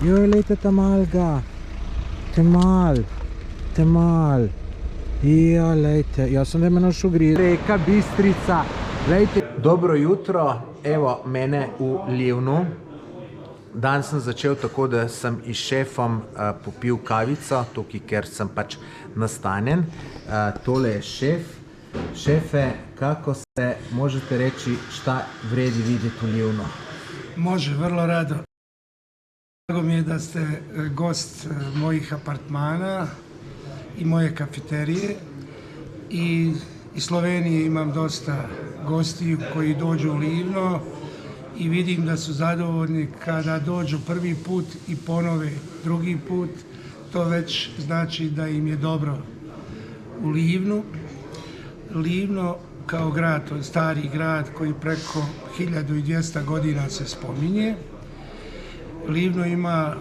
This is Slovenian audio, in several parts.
Joj, lejte tam mal ga. Temal. Ja, lejte, jaz sem da me našel gri. Reka Bistrica. Lejte. Dobro jutro, evo mene v Livnu. Dan sem začel tako, da sem s šefom popil kavico, tukaj, ker sem pač nastanjen. Tole je šef. Šefe, kako se možete reći šta vredi vidjeti u Livnu? Može, vrlo rado. Drago mi je da ste gost mojih apartmana i moje kafeterije. I iz Slovenije imam dosta gostiju koji dođu u Livno i vidim da su zadovoljni kada dođu prvi put i ponove drugi put. To već znači da im je dobro u Livnu. Livno kao grad, to je stari grad koji preko 1200 godina se spominje. Livno ima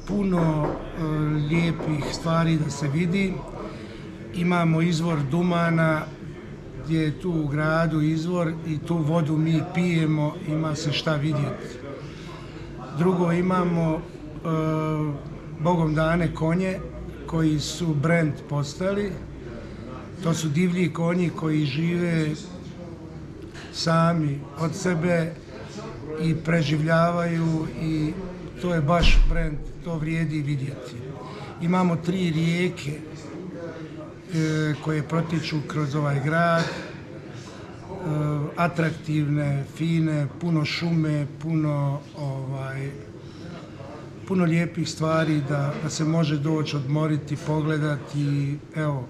puno lijepih stvari da se vidi. Imamo izvor Dumana gdje je tu u gradu izvor i tu vodu mi pijemo, ima se šta vidjeti. Drugo, imamo Bogom dane konje koji su brand postali. To su divlji konji koji žive sami od sebe i preživljavaju i to je baš brand, to vrijedi vidjeti. Imamo 3 rijeke koje protiču kroz ovaj grad, atraktivne, fine, puno šume, puno lijepih stvari da se može doći odmoriti, pogledati i evo,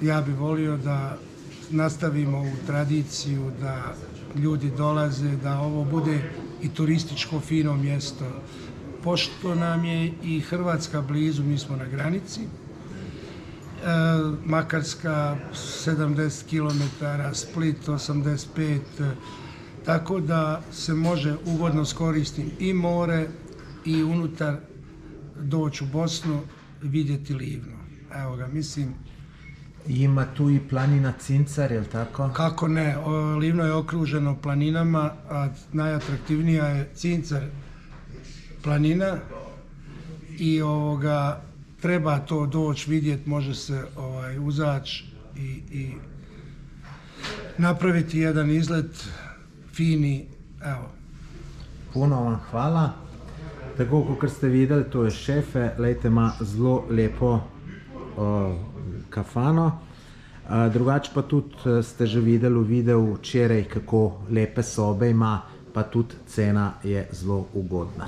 ja bih volio da nastavimo ovu tradiciju, da ljudi dolaze, da ovo bude i turističko fino mjesto. Pošto nam je i Hrvatska blizu, mi smo na granici, Makarska 70 km, Split 85, tako da se može ugodno skoristiti i more i unutar doći u Bosnu i vidjeti Livno. Evo ga, mislim. Ima tu i planina Cincar, je li tako? Kako ne, Livno je okruženo planinama, a najatraktivnija je Cincar planina i treba to doći vidjeti, može se uzaći i napraviti jedan izlet fini, evo. Puno vam hvala. Tako kot ste videli, to je šefe, lejte, ima zelo lepo kafano. Drugače pa tudi ste že videli v videu včeraj, kako lepe sobe ima, pa tudi cena je zelo ugodna.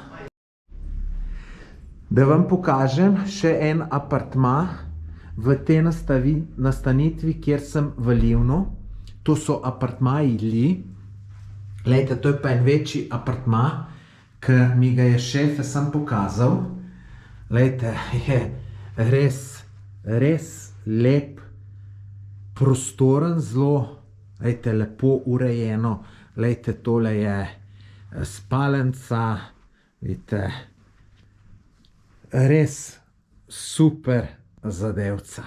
Da vam pokažem še en apartma v tej nastanitvi, kjer sem v Livnu. To so apartmaji Li. Lejte, to je pa en večji apartma, ki mi ga je šefe sam pokazal. Lejte, je res lep, prostoren, zelo, lejte, lepo urejeno. Lejte, tole je spalnica, vidite, res super zadevca.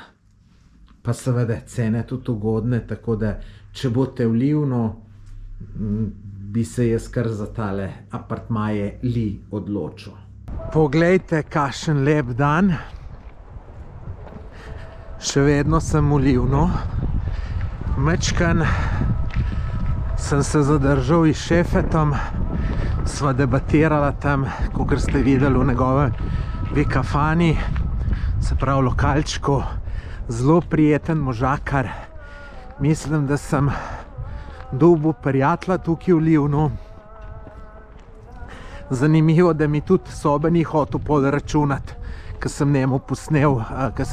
Pa seveda cene tudi ugodne, tako da če boste v Livnu, bi se jaz kar za tale apartmaje Li odločil. Poglejte, kakšen lep dan. Še vedno sem v Livnu. Mečkan sem se zadržal s šefetom, sva debatirala tam, kakor ste videli v njegovi kafani, se pravi lokalčku, zelo prijeten možakar. Mislim, da sem dobil prijatelja tukaj v Livnu. Zanimivo, da mi tudi sobe ni hotel podračunati, ko sem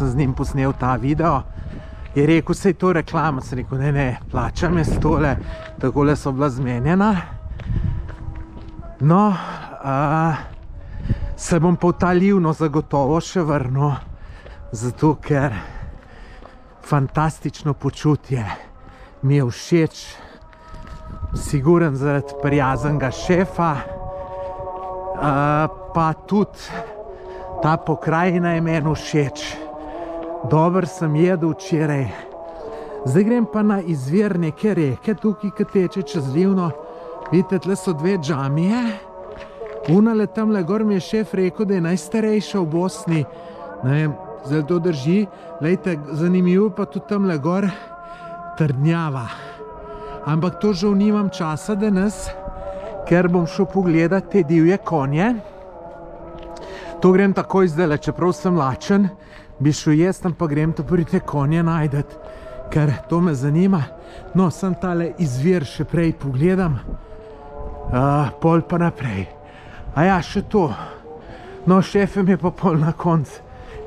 z njim posnel ta video. Je rekel, saj to reklama, sem rekel, ne, plačam jaz tole, takole so bila zmenjena. No, se bom pa v ta Livno zagotovo še vrnil, zato ker fantastično počutje mi je všeč, siguren zaradi prijaznega šefa, pa tudi ta pokrajina je meni všeč. Dober sem jedel včeraj. Zdaj grem pa na izvir neke reke, tukaj, ki teče čez Livno. Vidite, tle so 2 džamije Unale tamle gor mi je šef rekel, da je najstarejša v Bosni. Ne vem, zdaj to drži. Lejte, zanimivo pa tudi tamle gor trdnjava. Ampak to žal nimam časa danes, ker bom šel pogledat te divje konje. To grem takoj zdajle, čeprav sem lačen, bi šel jaz, pa grem to prvi te konje najdet, ker to me zanima. No, sem tale izvir še prej pogledam, pol pa naprej. A ja, še to. No, šefem je pa pol na konc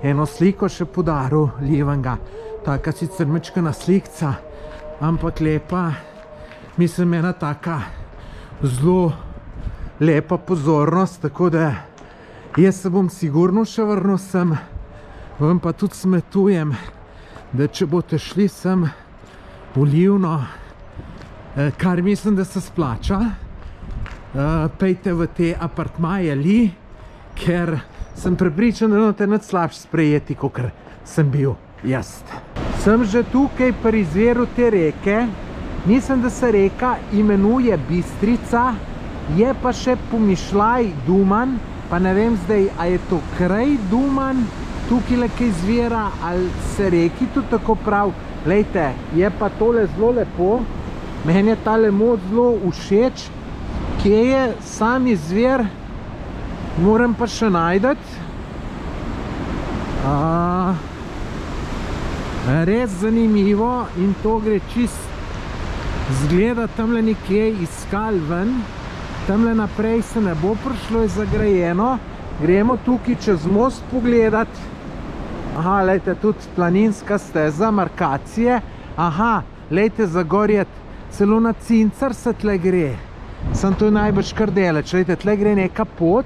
eno sliko še podaril, Livenga. Taka sicer mečkana slikca, ampak lepa. Mislim, ena taka zelo lepa pozornost, tako da jaz se bom sigurno še vrnil sem. Vam pa tudi smetujem, da če boste šli sem v Livno, kar mislim, da se splača, pejte v te apartmaje Li, ker sem prepričan, da boste nič slabše sprejeti, kakor sem bil jaz. Sem že tukaj pri izviru te reke. Mislim, da se reka imenuje Bistrica, je pa še pomišljaj Duman, pa ne vem zdaj, a je to kraj Duman, tukaj le kaj izvira, ali se reki tudi tako prav. Lejte, je pa tole zelo lepo, meni je tale mod zelo všeč. Kje je sam izvir, moram pa še najdeti. Res zanimivo in to gre čist zgleda tamle nekje iskal ven. Tamle naprej se ne bo prišlo, je zagrajeno. Gremo tukaj čez most pogledat. Aha, lejte, tudi planinska steza, markacije. Aha, lejte, za gorjet, celo na Cincar se tle gre. Sem to najbrž kar deleč, lejte, tle gre neka pot.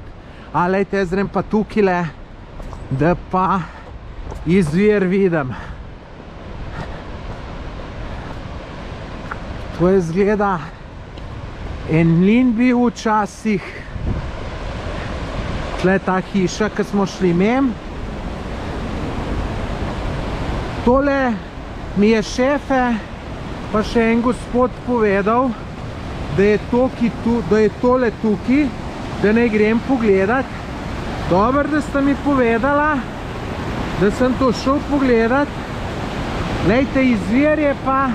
A lejte, jaz grem pa tukaj le, da pa izvir vidim. To je zgleda en mlin bil včasih. Tle ta hiša, ki smo šli mem. Tole mi je šefe, pa še en gospod povedal, da je tole tukaj, da ne grem pogledat. Dobro, da sta mi povedala, da sem to šel pogledat. Lejte, izvir je pa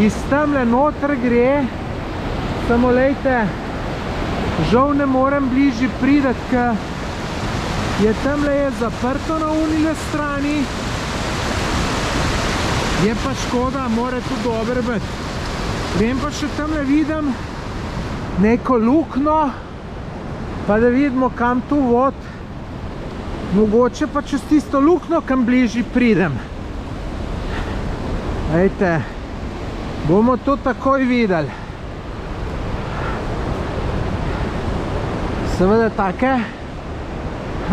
iz tamle noter gre, samo lejte, žal ne morem bližje prideti, ker je tamle je zaprto na unile strani. Je pa škoda, mora tu dobro biti. Grem pa še tamle vidim neko lukno, pa da vidimo, kam tu vod. Mogoče pa čez tisto lukno, kam bližje pridem. Lejte, bomo to takoj videli. Seveda take?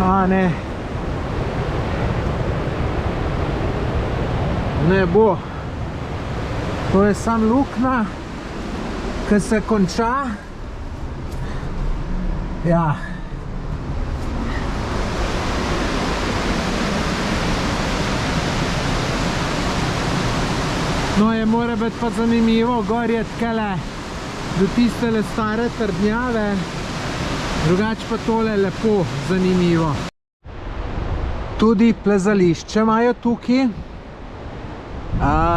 A ne. Ne bo. To je sam lukna, ki se konča. Ja. No, je mora biti pa zanimivo, gor je tkele do tistele stare trdnjave, drugače pa tole lepo zanimivo. Tudi plezališče imajo tukaj.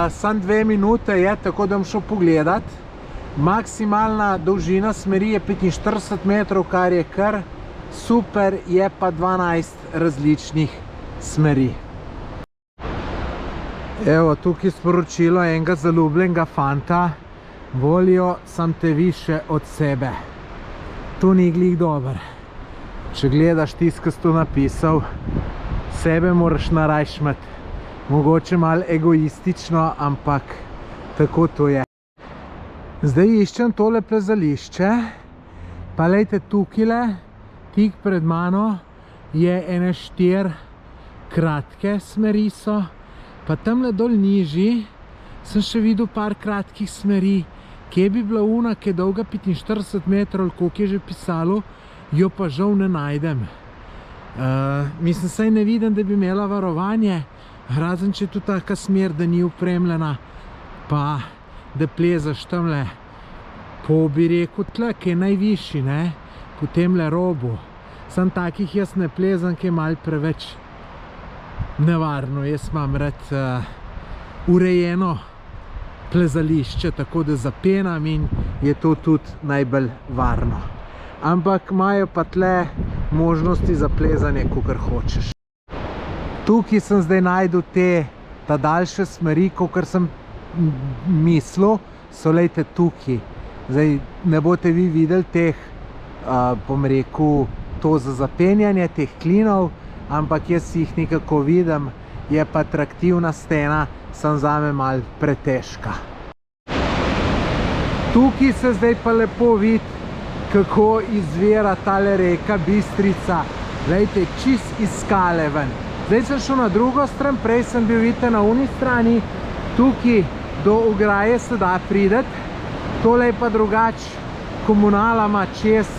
Sam 2 minute je, tako da bom šel pogledat. Maksimalna dolžina smeri je 45 metrov, kar je kar super, je pa 12 različnih smeri. Evo, tukaj sporočilo enega zaljubljenega fanta. Volijo sam te više od sebe. To ni glih dober. Če gledaš tisto, ki si to napisal, sebe moraš narajš imeti. Mogoče malo egoistično, ampak tako to je. Zdaj iščem tole plezališče. Pa lejte, tukajle, tik pred mano, je ene 4 kratke smeri so. Pa tamle dol nižji sem še videl par kratkih smeri. Kje bi bila una, ki je dolga 45 metrov, koliko je že pisalo, jo pa žal ne najdem. Mislim, saj ne vidim, da bi imela varovanje, razen če je tu taka smer, da ni opremljena, pa da plezaš tamle po, bi rekel, tle, ki je najvišji, ne? po temle robu. Sam takih jaz ne plezam, ki je malo preveč nevarno. Jaz imam rad urejeno plezališče, tako da zapenam in je to tudi najbolj varno. Ampak imajo pa tle možnosti za plezanje, kakor hočeš. Tukaj sem zdaj najdel ta daljše smeri, kakor sem mislil, so lejte tukaj. Zdaj ne boste vi videli teh, bom rekel, to za zapenjanje teh klinov, ampak jaz jih nekako vidim, je pa atraktivna stena, sem zame malo pretežka. Tukaj se zdaj pa lepo vidi, kako izvira tale reka Bistrica. Glejte, čist iz skale ven. Zdaj sem šel na drugo stran, prej sem bil, vidite, na uni strani. Tukaj do ograje se da prideti. Tole je pa drugač, komunala ima čez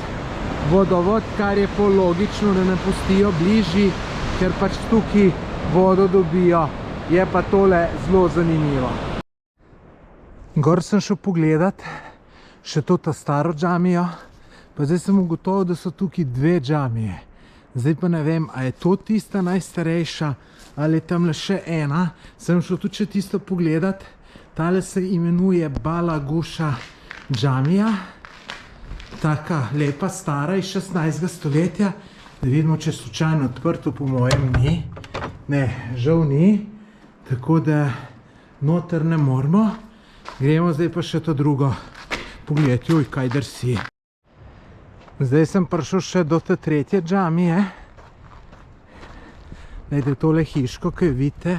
vodovod, kar je pol logično, da ne pustijo bližji, ker pač tukaj vodo dobijo. Je pa tole zelo zanimivo. Gor sem šel pogledat še to ta staro džamijo, pa zdaj sem ugotovil, da so tukaj dve džamije. Zdaj pa ne vem, a je to tista najstarejša, ali je tamle še ena. Sem šel tudi še tisto pogledat. Tale se imenuje Bala Guša džamija. Taka lepa, stara iz 16. stoletja. Da vidimo, če je slučajno odprto, po mojem ni. Ne, žal ni. Tako da noter ne moramo. Gremo zdaj pa še to drugo pogledati. Joj, kaj drsi. Zdaj sem prišel še do te tretje džamije. Glejte, tole hiško, ki jo vidite,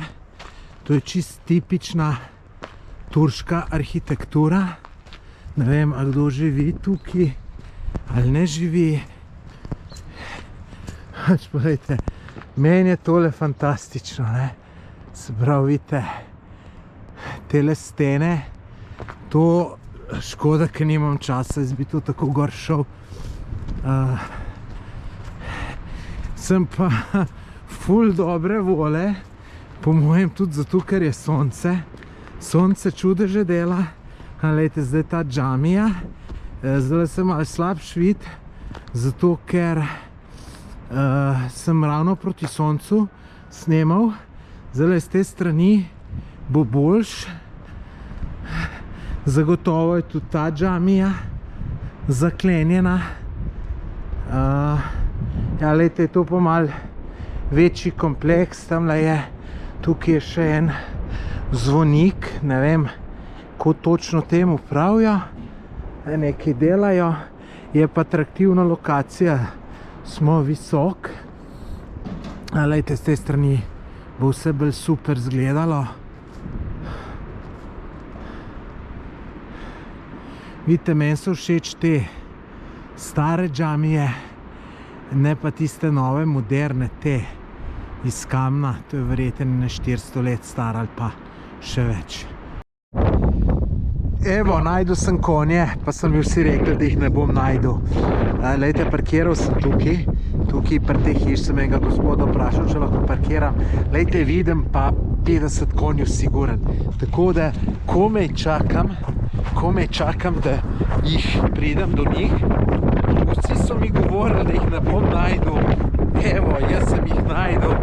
to je čist tipična turška arhitektura. Ne vem, a kdo živi tukaj ali ne živi. Pač poglejte, meni je tole fantastično, ne. Se pravi, vidite, tele stene, to škoda, ker nimam časa, jaz bi to tako gor šel. Sem pa ful dobre vole, po mojem tudi zato, ker je sonce. Sonce čudeže dela. Glejte, zdaj ta džamija. Zdaj sem malo slabš vid, zato ker sem ravno proti soncu snemal. Zdaj z te strani bo boljš. Zagotovo je tudi ta džamija zaklenjena. Ja, lejte, je to pa mal večji kompleks, tamle je, tukaj je še en zvonik, ne vem, ko točno temu pravijo, nekaj delajo, je pa atraktivna lokacija, smo visok, lejte, z te strani bo vse bolj super izgledalo. Vidite, meni so všeč te stare džamije, ne pa tiste nove, moderne, te iz kamna. To je verjetno 400 let star ali pa še več. Evo, najdel sem konje, pa so mi vsi rekli, da jih ne bom najdel. Lejte, parkiral sem tukaj. Tukaj pri tej hiši sem enega gospoda vprašal, če lahko parkiram. Lejte, vidim pa 50 konjev siguren. Tako da komaj čakam, da jih pridem do njih. Vsi so mi govorili, da jih ne bom najdel. Evo, jaz sem jih najdel.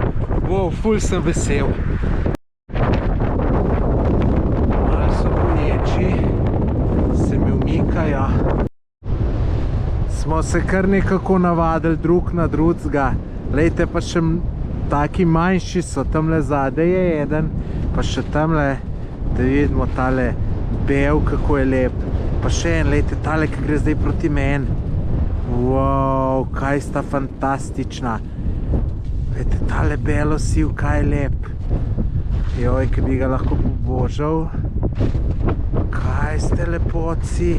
Wow, ful sem vesel. Malo so boječi, se mi umikajo. Smo se kar nekako navadili drug na drugega. Lejte, pa še taki manjši so. Tamle zadaj je eden, pa še tamle, da vidimo tale bel, kako je lep. Pa še en, lejte, tale, ki gre zdaj proti meni. Wow, kaj sta fantastična. Lejte, tale belo siv, kaj je lep. Joj, ki bi ga lahko pobožal. Kaj ste lepoci.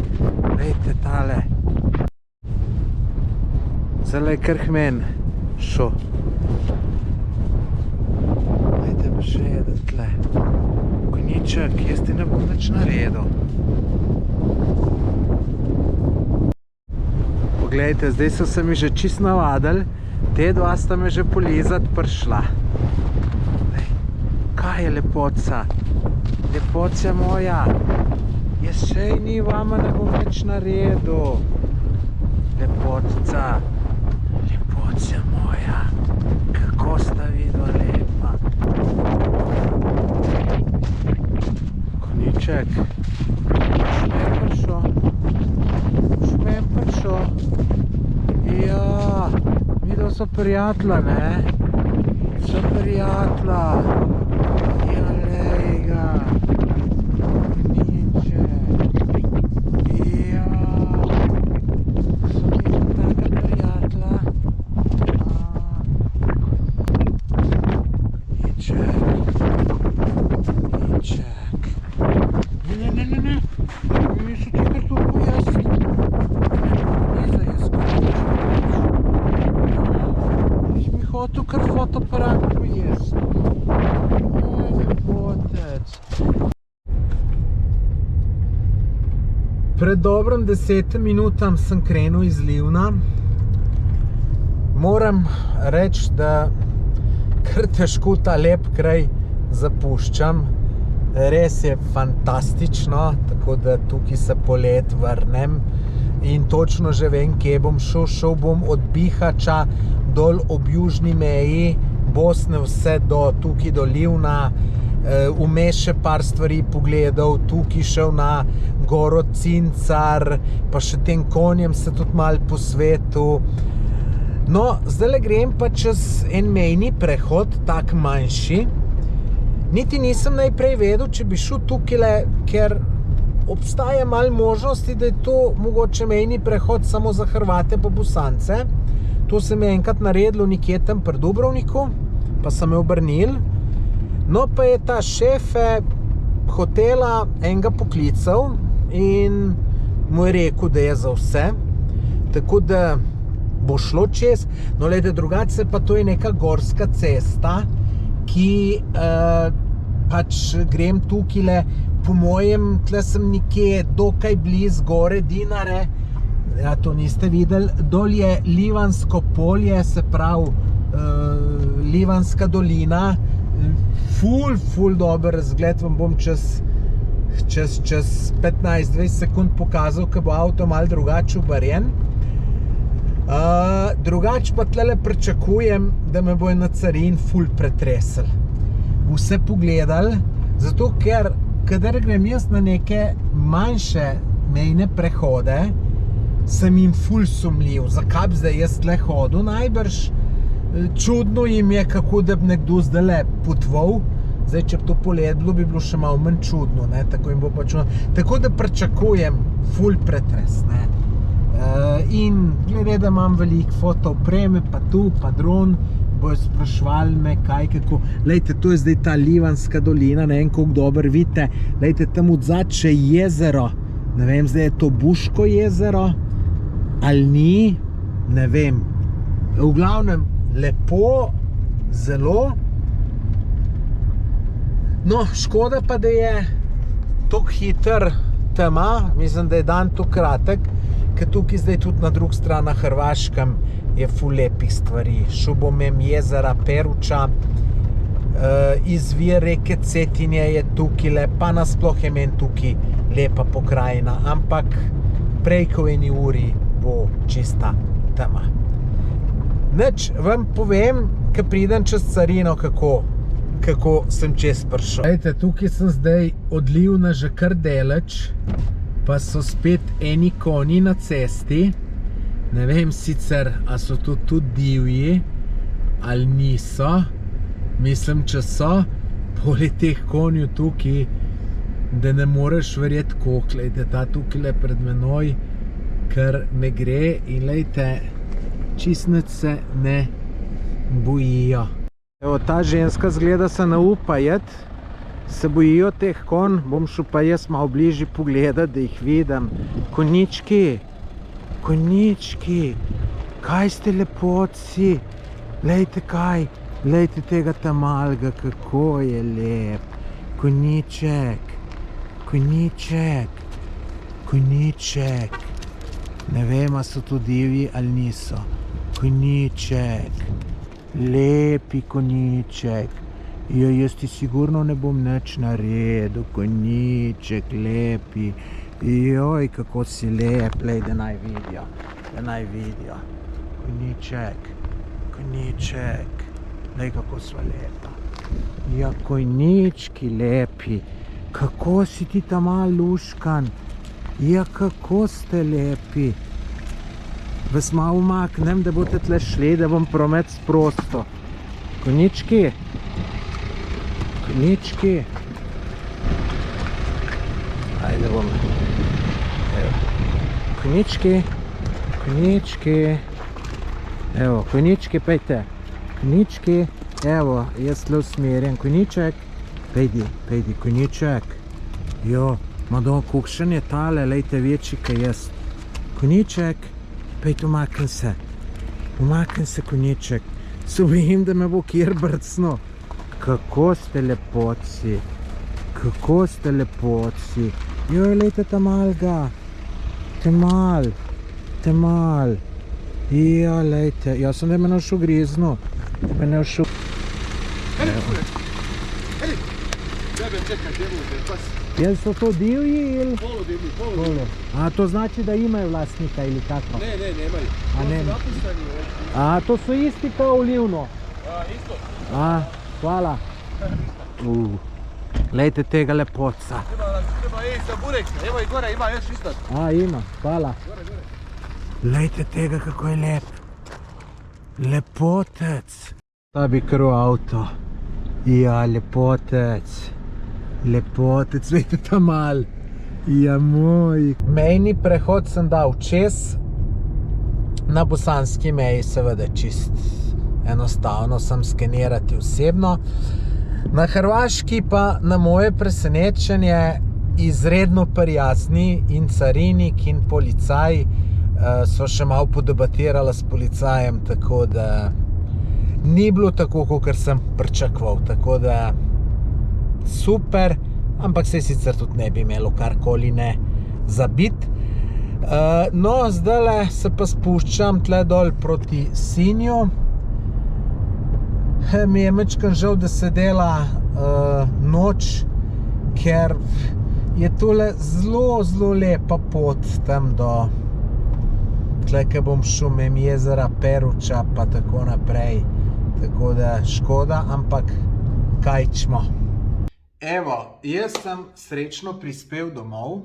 Lejte, tale. Zdaj je kar hmen šo. Lejte, pa še jeden tle. Konjiček, jaz ti ne bom nič naredil. Poglejte, zdaj so se mi že čist navadili. Te dva sta me že polizat prišla. Kaj je lepoca? Lepoca moja. Jaz še ni vama ne bom nič naredil. lepotca, lepotca moja, kako sta vidva lepa. Konjiček, šmempršo. Ja, videl so prijatla, ne? So prijatla. Ja, lej ga. Kar fotoaparat pojesti. Oj, lepotec. Pred dobrim 10 minutam sem krenil iz Livna. Moram reči, da kar težko ta lep kraj zapuščam. Res je fantastično, tako da tukaj se polet vrnem in točno že vem, kje bom šel. Šel bom od Bihača dol ob južni meji Bosne vse do tukaj do Livna, vmes še par stvari pogledal, tukaj šel na Goro Cincar, pa še tem konjem se tudi malo posvetil. No, zdajle grem pa čez en mejni prehod, tak manjši. Niti nisem najprej vedel, če bi šel tukajle, ker obstaja malo možnosti, da je to mogoče mejni prehod samo za Hrvate pa Bosance. To sem enkrat naredil nekje tam pri Dubrovniku, pa sem me obrnil. No, pa je ta šefe hotela enega poklical in mu je rekel, da je za vse. Tako da bo šlo čez. No, glede, drugače pa to je neka gorska cesta, ki pač grem tukajle, po mojem, tle sem nekje dokaj blizu gore Dinare. Ja, to niste videli. Dol je Livansko polje, se pravi Livanska dolina. Ful dober razgled vam bom čez 15-20 sekund pokazal, ko bo avto malo drugače obarjen. Drugače pa tlele pričakujem, da me bojo na carin ful pretresel. Vse pogledali, zato ker kadar grem jaz na neke manjše mejne prehode, sem jim ful sumljiv. Zakaj bi zdaj jaz tle hodil? Najbrž čudno jim je, kako da bi nekdo zdajle potoval. Zdaj, če bi to polet bilo, bi bilo še malo manj čudno, ne? Tako jim bo pa čudno. Tako da pričakujem ful pretres, ne? In glede, da imam veliko fotoopreme, pa tu, pa dron, bojo sprašvali me, kaj, kako. Lejte, to je zdaj ta Livanska dolina, ne vem, koliko dobro vidite. Lejte, tam odzad še jezero. Ne vem, zdaj je to Buško jezero, ali ni, ne vem. V glavnem, lepo, zelo. No, škoda pa, da je toliko hiter tema, mislim, da je dan to kratek, ker tukaj zdaj tudi na drugi strani na Hrvaškem je ful lepih stvari. Šel bom mem jezera Peruča, izvir reke Cetinje je tukaj, pa nasploh je meni tukaj lepa pokrajina, ampak prej ko eni uri bo čista tema. Nič, vam povem, ko pridem čez carino, kako sem čez prišel. Glejte, tukaj sem zdaj od Livna že kar daleč, pa so spet eni konji na cesti. Ne vem sicer, a so to tudi divji, ali niso. Mislim, če so, poleg teh konju tukaj, da ne moreš verjeti koliko. Lejte, ta tukaj pred menoj, kar ne gre in lejte, čistnic se ne bojijo. Evo, ta ženska zgleda se ne upa jet, se bojijo teh konj, bom šel pa jaz malo bližje pogledati, da jih vidim. Konjički, konjički, kaj ste lepotci, lejte kaj, lejte tega tamalga, kako je lep. Konjiček, konjiček, konjiček. Ne vem, a so to divji ali niso. Konjiček, lepi konjiček. Ja, jaz ti sigurno ne bom nič naredil, konjiček, lepi. Joj, kako si lep, lej, da naj vidijo. da naj vidijo. Konjiček, glej kako sva lepa. Ja, konjički lepi, kako si ti tam mal luškan, ja, kako ste lepi. Vas malo umaknem, da boste tle šli, da bom promet sprosto. Konjički. Ajde bom. Evo. Konjički. Evo, konjički, pejte. Konjički. Evo, jaz tle usmerjen. Konjiček. Pejdi, konjiček. Jo, mado, kakšen je tale, lejte večji, kaj jaz. Konjiček. Pejte, umaknem se, konjiček. Se bojim, da me bo kjer brcno. Kako ste lepotci. Joj, lejte tamal ga. Temal. Ja, lejte. Jaz sem da me našel grizno. Jel so to divji ili? Poludivji. A to znači da imaju vlasnika ili kako? Ne, nemaju. A ne. Napušteni. A to su isti kao u Livno? Isto. Hvala. Lejte tega lepotca. Treba za burek. Evo i gore, ima još isto. Ima, hvala. Lejte tega kako je lep. Lepotec. Ta bi krv avto. Ja, lepotec. Lejte tam mal. Ja, moj. Mejni prehod sem dal čez. Na bosanski meji seveda čist enostavno sem skenirati osebno. Na hrvaški pa na moje presenečenje izredno prijazni in carinik in policaj so še malo podebatirala s policajem, tako da ni bilo tako, kot sem pričakoval, tako da super, ampak se sicer tudi ne bi imelo karkoli ne zabit. No, zdajle se pa spuščam tle dol proti Sinju. Mi je mečkan žal, da se dela noč, ker je tole zelo lepa pot tam do tle, ke bom šel mimo jezera Peruča pa tako naprej. Tako da škoda, ampak kaj čmo. Evo, jaz sem srečno prispel domov.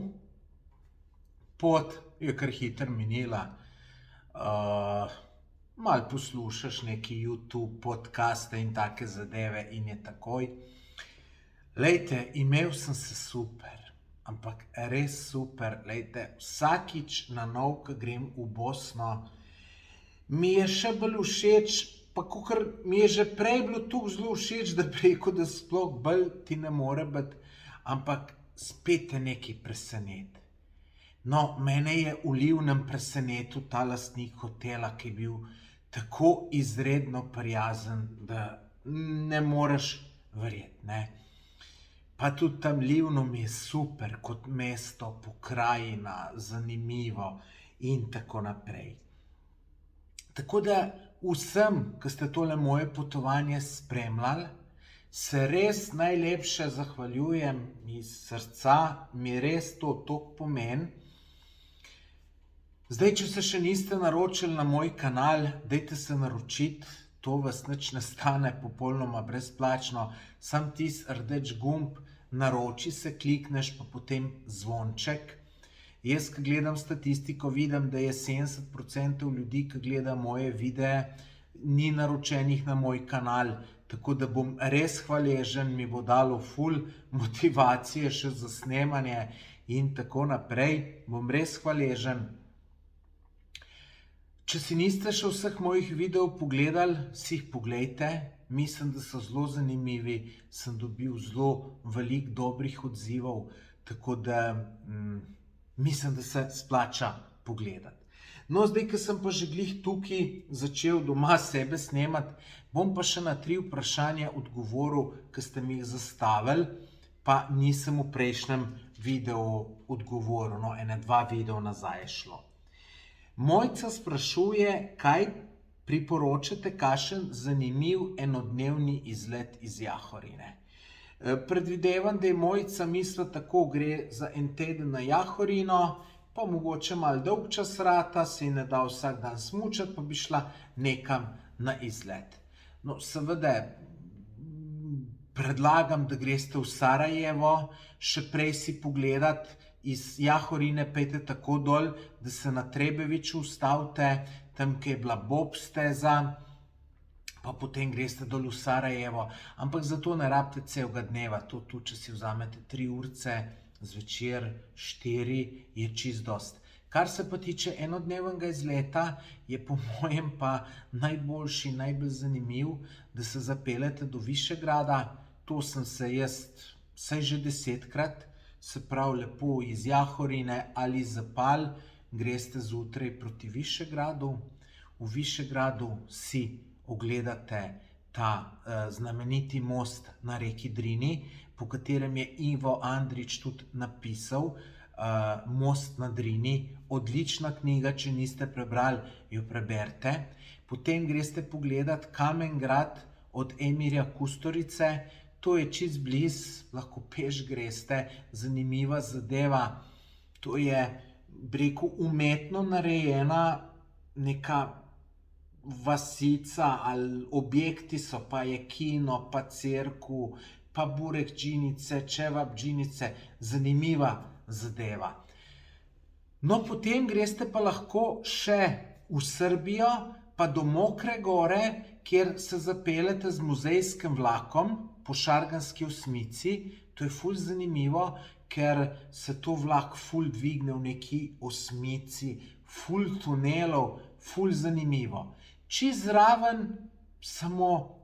Pot je kar hitro minila. Malo poslušaš neki YouTube podcaste in take zadeve in je takoj. Lejte, imel sem se super, ampak res super. Lejte, vsakič na nov, ko grem v Bosno, mi je še bolj všeč, pa kakor mi je že prej bilo tukaj zelo všeč, da preko, da sploh bolj ti ne more biti, ampak spet te nekaj preseneti. No, mene je v Livnem presenetil ta lastnik hotela, ki je bil tako izredno prijazen, da ne moreš verjeti, ne. Pa tudi tam Livno mi je super, kot mesto, pokrajina, zanimivo in tako naprej. Tako da vsem, ki ste tole moje potovanje spremljali, se res najlepše zahvaljujem iz srca, mi res to toliko pomeni. Zdaj, če se še niste naročili na moj kanal, dajte se naročiti, to vas nič ne stane, popolnoma brezplačno, sam tisti rdeč gumb, naroči se, klikneš pa potem zvonček. Jaz, ki gledam statistiko, vidim, da je 70% ljudi, ki gleda moje videe, ni naročenih na moj kanal, tako da bom res hvaležen, mi bo dalo ful motivacije še za snemanje in tako naprej, bom res hvaležen. Če si niste še vseh mojih videov pogledali, si jih poglejte. Mislim, da so zelo zanimivi. Sem dobil zelo veliko dobrih odzivov, tako da mislim, da se splača pogledati. No, zdaj, ko sem pa že glih tukaj začel doma sebe snemati, bom pa še na 3 vprašanja odgovoril, ki ste mi jih zastavili, pa nisem v prejšnjem videu odgovoril, no, 2 videa nazaj je šlo. Mojca sprašuje, kaj priporočate, kakšen zanimiv enodnevni izlet iz Jahorine. Predvidevam, da je Mojca mislila tako, gre za en teden na Jahorino, pa mogoče malo dolg čas rata, se ne da vsak dan smučati, pa bi šla nekam na izlet. No, seveda, predlagam, da greste v Sarajevo, še prej si pogledati, iz Jahorine pejte tako dol, da se na Trebeviču ustavite, tam, kjer je bila bob steza, pa potem greste dol v Sarajevo. Ampak zato ne rabite celega dneva, to tudi, če si vzamete 3 urce, zvečer 4, je čist dost. Kar se pa tiče enodnevnega izleta, je po mojem pa najboljši, najbolj zanimiv, da se zapeljete do Višegrada. To sem se jaz vsaj že 10-krat, se pravi lepo iz Jahorine ali Zapal, greste zjutraj proti Višegradu. V Višegradu si ogledate ta znameniti most na reki Drini, po katerem je Ivo Andrić tudi napisal Most na Drini. Odlična knjiga, če niste prebrali, jo preberite. Potem greste pogledat Kamen Grad od Emirja Kusturice. To je čist bliz, lahko peš greste, zanimiva zadeva. To je, bi rekel, umetno narejena neka vasica ali objekti so, pa je kino, pa cerkev, pa burek džinice, čevap džinice, zanimiva zadeva. No, potem greste pa lahko še v Srbijo, pa do Mokre gore, kjer se zapeljete z muzejskim vlakom po Šarganski osmici. To je ful zanimivo, ker se to vlak ful dvigne v neki osmici, ful tunelov, ful zanimivo. Čist zraven, samo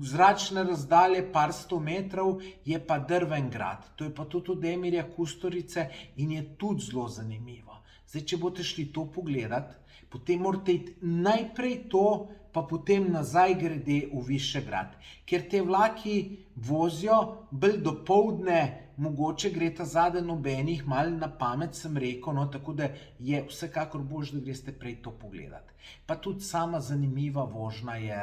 zračne razdalje par 100 metrov, je pa Drvengrad. To je pa tudi od Emirja Kusturice in je tudi zelo zanimivo. Zdaj, če boste šli to pogledat, potem morate iti najprej to, pa potem nazaj grede v Višegrad. Ker te vlaki vozijo bolj dopoldne, mogoče gre ta zadaj nobenih, malo na pamet sem rekel, no, tako da je vsekakor boljše, da greste prej to pogledat. Pa tudi sama zanimiva vožnja je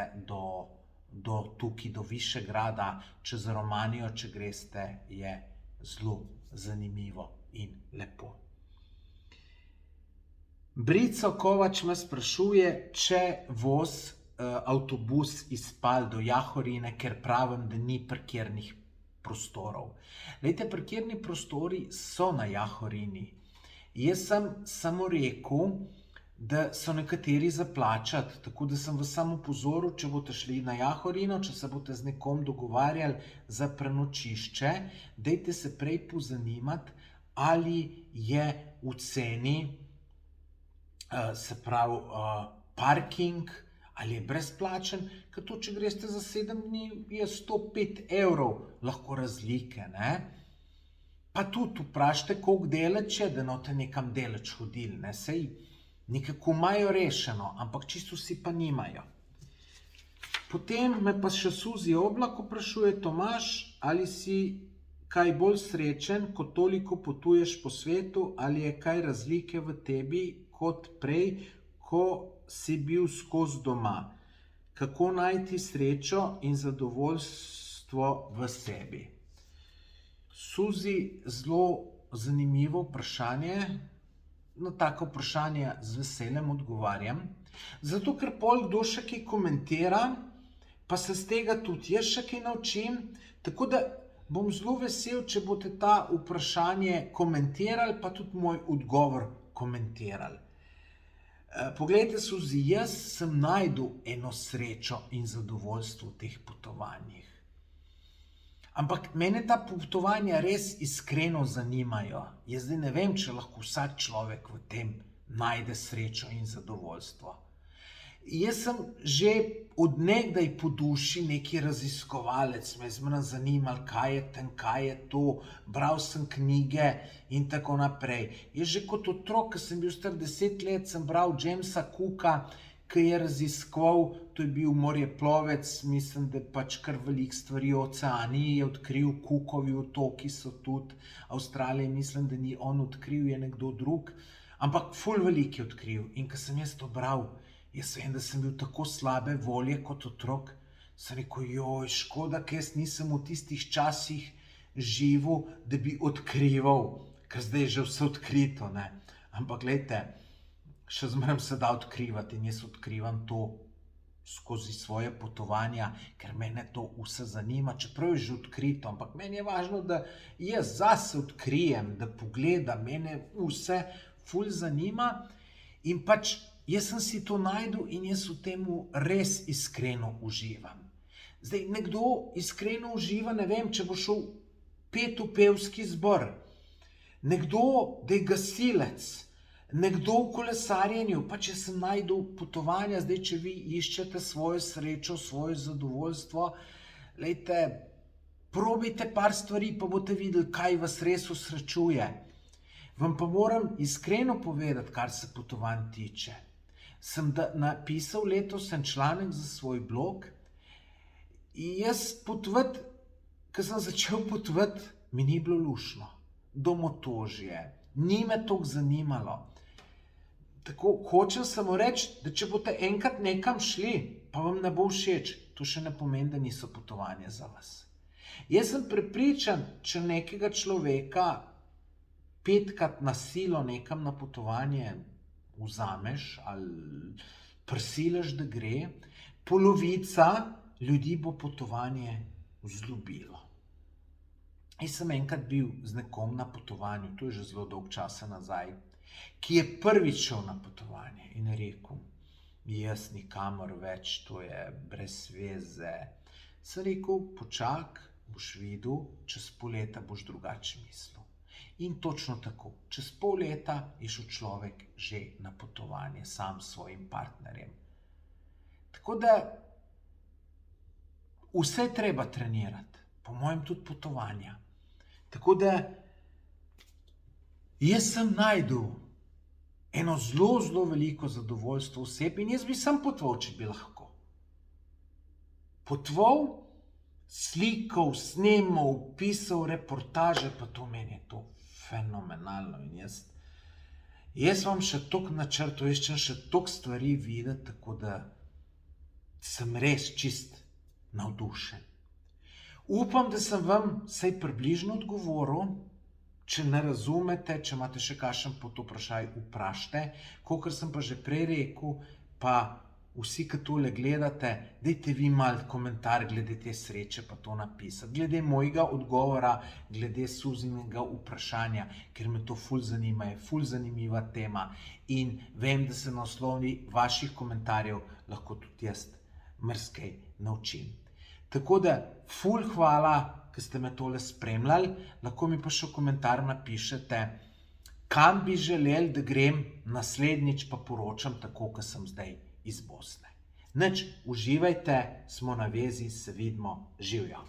do tukaj, do Višegrada, čez Romanijo, če greste, je zelo zanimivo in lepo. Brico Kovač me sprašuje, če voz avtobus iz Spal do Jahorine, ker pravim, da ni parkirnih prostorov. Glejte, parkirni prostori so na Jahorini. Jaz sem samo rekel, da so nekateri za plačati, tako da sem vas samo opozoril, če boste šli na Jahorino, če se boste z nekom dogovarjali za prenočišče, dajte se prej pozanimati, ali je v ceni, se pravi, parking, ali je brezplačen, ker to, če greste za 7 dni, je 105 evrov lahko razlike, ne? Pa tudi vprašajte, koliko deleč je, da note nekam deleč hodili, ne? Sej nekako imajo rešeno, ampak čisto vsi pa nimajo. Potem me pa še Suzi Oblak vprašuje, Tomaž, ali si kaj bolj srečen, ko toliko potuješ po svetu, ali je kaj razlike v tebi kot prej, ko si bil skozi doma? Kako najti srečo in zadovoljstvo v sebi? Suzi, zelo zanimivo vprašanje. Na tako vprašanje z veseljem odgovarjam. Zato, ker pol kdo še kaj komentira, pa se z tega tudi jaz še kaj naučim. Tako da bom zelo vesel, če boste ta vprašanje komentirali, pa tudi moj odgovor komentirali. Poglejte, Suzi, jaz sem našel eno srečo in zadovoljstvo v teh potovanjih. Ampak mene ta potovanja res iskreno zanimajo. Jaz zdaj ne vem, če lahko vsak človek v tem najde srečo in zadovoljstvo. Jaz sem že od nekdaj po duši neki raziskovalec, me je zmeraj zanimalo, kaj je tam, kaj je to, bral sem knjige in tako naprej. Jaz že kot otrok, ko sem bil star 10 let, sem bral Jamesa Cooka, ki je raziskoval, to je bil morjeplovec, mislim, da pač kar veliko stvari o oceaniji je odkril, Cookovi otoki so tudi, Avstralije, mislim, da ni on odkril, je nekdo drug, ampak ful veliko je odkril. In ko sem jaz to bral, jaz vem, da sem bil tako slabe volje kot otrok, sem rekel, joj, škoda, ker jaz nisem v tistih časih živel, da bi odkrival, ker zdaj je že vse odkrito, ne. Ampak gledajte, še zmeraj se da odkrivati in jaz odkrivam to skozi svoje potovanja, ker mene to vse zanima, čeprav je že odkrito, ampak meni je važno, da jaz zase odkrijem, da pogledam, mene vse ful zanima in pač jaz sem si to našel in jaz v temu res iskreno uživam. Zdaj, nekdo iskreno uživa, ne vem, če bo šel pet v pevski zbor, nekdo, da je gasilec, nekdo v kolesarjenju, pač jaz sem našel potovanja, zdaj, če vi iščete svojo srečo, svoje zadovoljstvo, glejte, probajte par stvari, pa boste videli, kaj vas res osrečuje. Vam pa moram iskreno povedati, kar se potovanj tiče. Sem napisal letos en članek za svoj blog in jaz potovati, ko sem začel potovati, mi ni bilo luštno. Domotožje, ni me toliko zanimalo. Tako, hočem samo reči, da če boste enkrat nekam šli, pa vam ne bo všeč, to še ne pomeni, da niso potovanja za vas. Jaz sem prepričan, če nekega človeka 5-krat na silo nekam na potovanje vzameš ali prisiliš, da gre, polovica ljudi bo potovanje vzljubilo. Jaz sem enkrat bil z nekom na potovanju, to je že zelo dolgo časa nazaj, ki je prvič šel na potovanje in je rekel, jaz nikamor več, to je brez veze. Sem rekel, počak, boš videl, čez pol leta boš drugače mislil. In točno tako, čez pol leta je šel človek že na potovanje sam s svojim partnerjem. Tako da vse treba trenirati, po mojem tudi potovanja. Tako da jaz sem našel eno zelo veliko zadovoljstvo v sebi in jaz bi sam potoval, če bi lahko. Potoval, slikal, snemal, pisal reportaže, pa to meni je to fenomenalno in jaz vam še toliko načrtov, jaz ćem še toliko stvari videti, tako da sem res čist navdušen. Upam, da sem vam vsaj približno odgovoril. Če ne razumete, če imate še kakšen podvprašaj, vprašajte. Kakor sem pa že prej rekel, pa vsi, ki tole gledate, dajte vi malo komentar glede te sreče pa to napisati. Glede mojega odgovora, glede Suzinega vprašanja, ker me to ful zanima, je ful zanimiva tema in vem, da se na osnovi vaših komentarjev lahko tudi jaz marsikaj naučim. Tako da ful hvala, ki ste me tole spremljali, lahko mi pa še v komentar napišete, kam bi želeli, da grem naslednjič, pa poročam tako, kot sem zdaj iz Bosne. Nič, uživajte, smo na vezi, se vidimo, živjo.